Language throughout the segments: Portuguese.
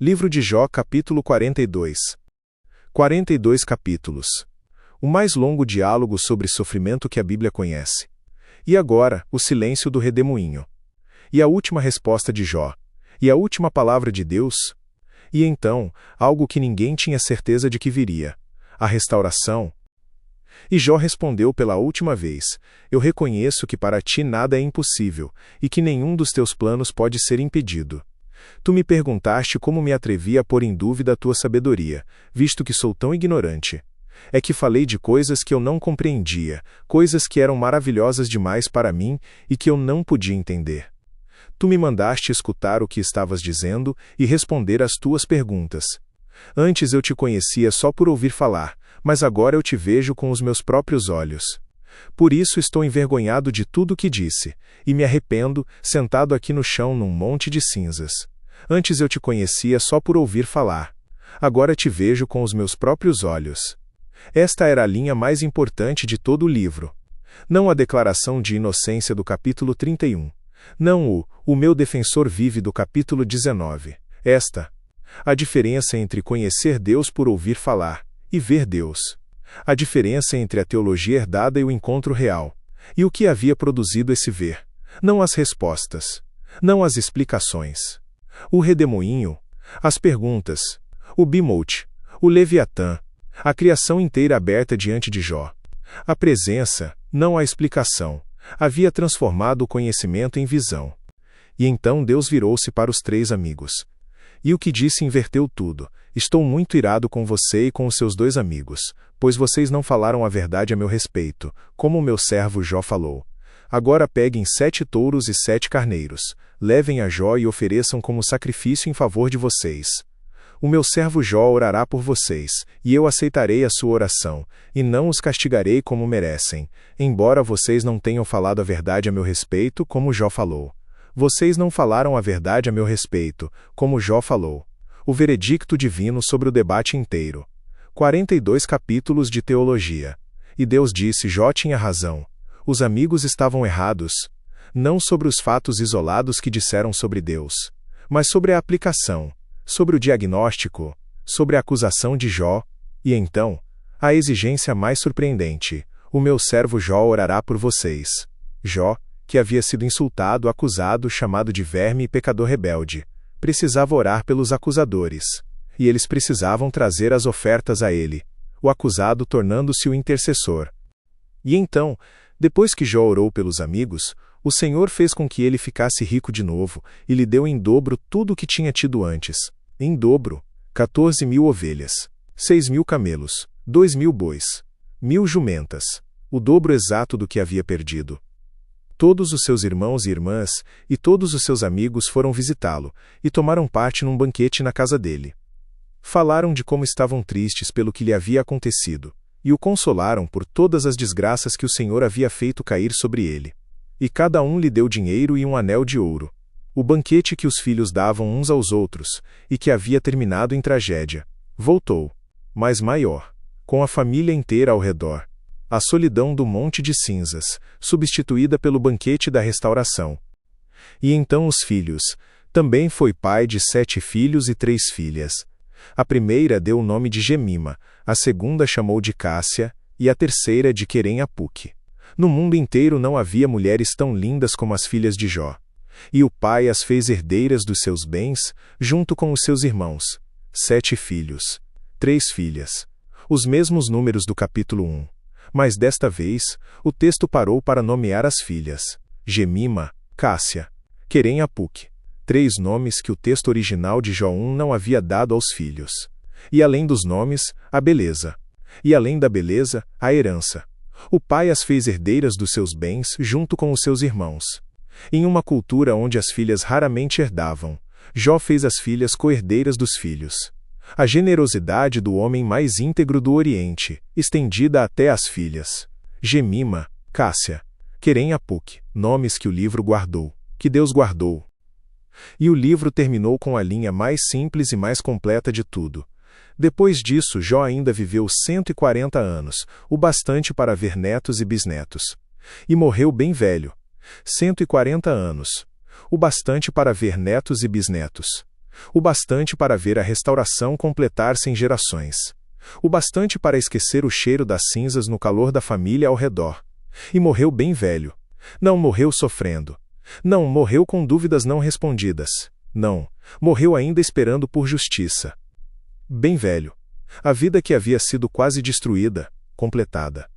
Livro de Jó, capítulo 42. 42 capítulos. O mais longo diálogo sobre sofrimento que a Bíblia conhece. E agora, o silêncio do redemoinho. E a última resposta de Jó. E a última palavra de Deus. E então, algo que ninguém tinha certeza de que viria. A restauração. E Jó respondeu pela última vez: Eu reconheço que para ti nada é impossível, e que nenhum dos teus planos pode ser impedido. Tu me perguntaste como me atrevi a pôr em dúvida a tua sabedoria, visto que sou tão ignorante. É que falei de coisas que eu não compreendia, coisas que eram maravilhosas demais para mim e que eu não podia entender. Tu me mandaste escutar o que estavas dizendo e responder às tuas perguntas. Antes eu te conhecia só por ouvir falar, mas agora eu te vejo com os meus próprios olhos. Por isso estou envergonhado de tudo o que disse, e me arrependo, sentado aqui no chão num monte de cinzas. Antes eu te conhecia só por ouvir falar. Agora te vejo com os meus próprios olhos. Esta era a linha mais importante de todo o livro. Não a declaração de inocência do capítulo 31. Não o meu defensor vive do capítulo 19. Esta. A diferença entre conhecer Deus por ouvir falar e ver Deus. A diferença entre a teologia herdada e o encontro real. E o que havia produzido esse ver. Não as respostas. Não as explicações. O redemoinho. As perguntas. O Bimote. O Leviatã. A criação inteira aberta diante de Jó. A presença, não a explicação, havia transformado o conhecimento em visão. E então Deus virou-se para os três amigos. E o que disse inverteu tudo. Estou muito irado com você e com os seus dois amigos, pois vocês não falaram a verdade a meu respeito, como o meu servo Jó falou. Agora peguem 7 touros e 7 carneiros, levem a Jó e ofereçam como sacrifício em favor de vocês. O meu servo Jó orará por vocês, e eu aceitarei a sua oração, e não os castigarei como merecem, embora vocês não tenham falado a verdade a meu respeito, como Jó falou. Vocês não falaram a verdade a meu respeito, como Jó falou. O veredicto divino sobre o debate inteiro. 42 capítulos de teologia. E Deus disse: Jó tinha razão. Os amigos estavam errados. Não sobre os fatos isolados que disseram sobre Deus, mas sobre a aplicação, sobre o diagnóstico, sobre a acusação de Jó. E então, a exigência mais surpreendente: o meu servo Jó orará por vocês. Jó, que havia sido insultado, acusado, chamado de verme e pecador rebelde, precisava orar pelos acusadores. E eles precisavam trazer as ofertas a ele, o acusado tornando-se o intercessor. E então, depois que Jó orou pelos amigos, o Senhor fez com que ele ficasse rico de novo, e lhe deu em dobro tudo o que tinha tido antes. Em dobro, 14.000 ovelhas, 6.000 camelos, 2.000 bois, 1.000 jumentas, o dobro exato do que havia perdido. Todos os seus irmãos e irmãs, e todos os seus amigos foram visitá-lo, e tomaram parte num banquete na casa dele. Falaram de como estavam tristes pelo que lhe havia acontecido, e o consolaram por todas as desgraças que o Senhor havia feito cair sobre ele. E cada um lhe deu dinheiro e um anel de ouro. O banquete que os filhos davam uns aos outros, e que havia terminado em tragédia, voltou, mas maior, com a família inteira ao redor. A solidão do monte de cinzas, substituída pelo banquete da restauração. E então os filhos. Também foi pai de 7 filhos e 3 filhas. A primeira deu o nome de Gemima, a segunda chamou de Cássia, e a terceira de Querem-Apuque. No mundo inteiro não havia mulheres tão lindas como as filhas de Jó. E o pai as fez herdeiras dos seus bens, junto com os seus irmãos. 7 filhos, 3 filhas. Os mesmos números do capítulo 1. Mas desta vez, o texto parou para nomear as filhas. Gemima, Cássia, Querem-Apuque. 3 nomes que o texto original de Jó 1 não havia dado aos filhos. E além dos nomes, a beleza. E além da beleza, a herança. O pai as fez herdeiras dos seus bens junto com os seus irmãos. Em uma cultura onde as filhas raramente herdavam, Jó fez as filhas co-herdeiras dos filhos. A generosidade do homem mais íntegro do Oriente, estendida até às filhas. Gemima, Cássia, Querem-Apuque, nomes que o livro guardou, que Deus guardou. E o livro terminou com a linha mais simples e mais completa de tudo. Depois disso, Jó ainda viveu 140 anos, o bastante para ver netos e bisnetos. E morreu bem velho. 140 anos. O bastante para ver netos e bisnetos. O bastante para ver a restauração completar-se em gerações. O bastante para esquecer o cheiro das cinzas no calor da família ao redor. E morreu bem velho. Não morreu sofrendo. Não morreu com dúvidas não respondidas. Não, morreu ainda esperando por justiça. Bem velho. A vida que havia sido quase destruída, completada.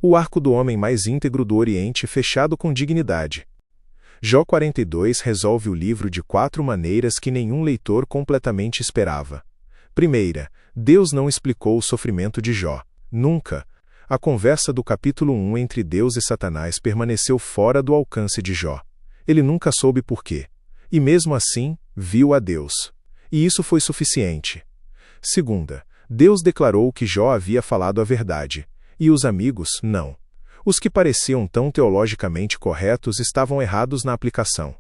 O arco do homem mais íntegro do Oriente fechado com dignidade. Jó 42 resolve o livro de 4 maneiras que nenhum leitor completamente esperava. Primeira, Deus não explicou o sofrimento de Jó. Nunca. A conversa do capítulo 1 entre Deus e Satanás permaneceu fora do alcance de Jó. Ele nunca soube por quê. E mesmo assim, viu a Deus. E isso foi suficiente. Segunda, Deus declarou que Jó havia falado a verdade. E os amigos, não. Os que pareciam tão teologicamente corretos estavam errados na aplicação.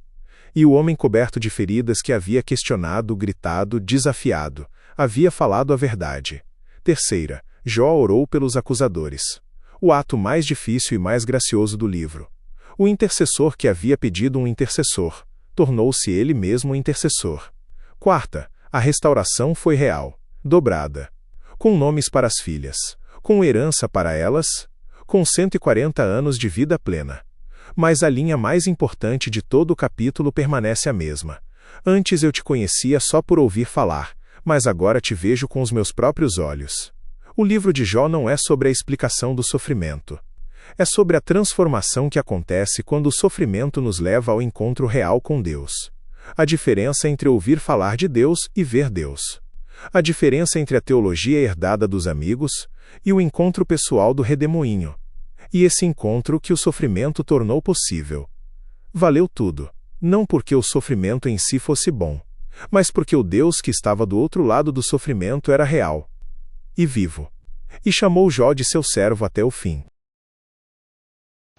E o homem coberto de feridas que havia questionado, gritado, desafiado, havia falado a verdade. Terceira, Jó orou pelos acusadores. O ato mais difícil e mais gracioso do livro. O intercessor que havia pedido um intercessor, tornou-se ele mesmo intercessor. Quarta, a restauração foi real, dobrada. Com nomes para as filhas, com herança para elas, com 140 anos de vida plena. Mas a linha mais importante de todo o capítulo permanece a mesma. Antes eu te conhecia só por ouvir falar, mas agora te vejo com os meus próprios olhos. O livro de Jó não é sobre a explicação do sofrimento. É sobre a transformação que acontece quando o sofrimento nos leva ao encontro real com Deus. A diferença entre ouvir falar de Deus e ver Deus. A diferença entre a teologia herdada dos amigos e o encontro pessoal do redemoinho. E esse encontro que o sofrimento tornou possível. Valeu tudo, não porque o sofrimento em si fosse bom, mas porque o Deus que estava do outro lado do sofrimento era real e vivo. E chamou Jó de seu servo até o fim.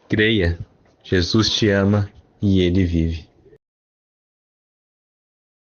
Creia, Jesus te ama e ele vive.